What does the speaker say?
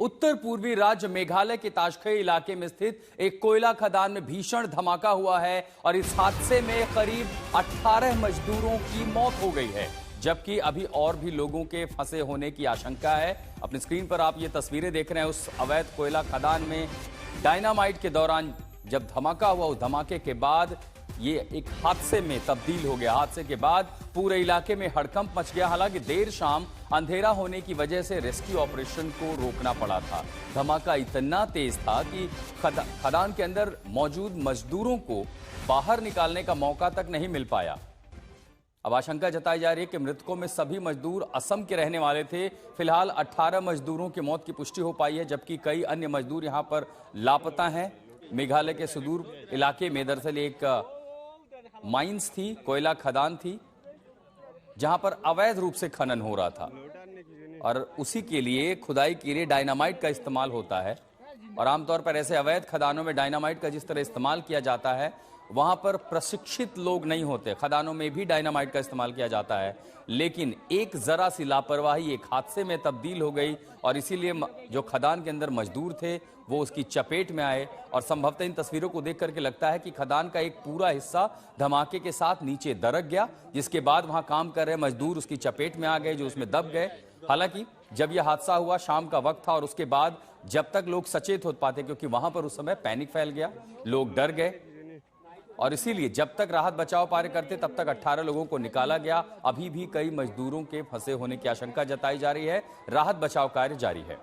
उत्तर पूर्वी राज्य मेघालय के ताशखई इलाके में स्थित एक कोयला खदान में भीषण धमाका हुआ है और इस हादसे में करीब 18 मजदूरों की मौत हो गई है, जबकि अभी और भी लोगों के फंसे होने की आशंका है। अपनी स्क्रीन पर आप ये तस्वीरें देख रहे हैं उस अवैध कोयला खदान में डायनामाइट के दौरान जब धमाका हुआ, उस धमाके के बाद ये एक हादसे में तब्दील हो गया। हादसे के बाद पूरे इलाके में हड़कंप मच गया। हालांकि देर शाम अंधेरा होने की वजह से रेस्क्यू ऑपरेशन को रोकना पड़ा था। धमाका इतना तेज था कि खदान के अंदर मौजूद मजदूरों को बाहर निकालने का मौका तक नहीं मिल पाया। अब आशंका जताई जा रही है कि मृतकों में सभी मजदूर असम के रहने वाले थे। फिलहाल 18 मजदूरों की मौत की पुष्टि हो पाई है, जबकि कई अन्य मजदूर यहां पर लापता हैं। मेघालय के सुदूर इलाके में दरअसल एक माइंस थी, कोयला खदान थी, जहां पर अवैध रूप से खनन हो रहा था और उसी के लिए खुदाई के लिए डायनामाइट का इस्तेमाल होता है। और आमतौर पर ऐसे अवैध खदानों में डायनामाइट का जिस तरह इस्तेमाल किया जाता है, वहां पर प्रशिक्षित लोग नहीं होते। खदानों में भी डायनामाइट का इस्तेमाल किया जाता है, लेकिन एक जरा सी लापरवाही एक हादसे में तब्दील हो गई और इसीलिए जो खदान के अंदर मजदूर थे वो उसकी चपेट में आए। और संभवतः इन तस्वीरों को देख करके लगता है कि खदान का एक पूरा हिस्सा धमाके के साथ नीचे दरक गया, जिसके बाद वहां काम कर रहे मजदूर उसकी चपेट में आ गए, जो उसमें दब गए। हालांकि जब यह हादसा हुआ शाम का वक्त था और उसके बाद जब तक लोग सचेत हो पाते, क्योंकि वहां पर उस समय पैनिक फैल गया, लोग डर गए और इसीलिए जब तक राहत बचाव कार्य करते तब तक 18 लोगों को निकाला गया। अभी भी कई मजदूरों के फंसे होने की आशंका जताई जा रही है। राहत बचाव कार्य जारी है।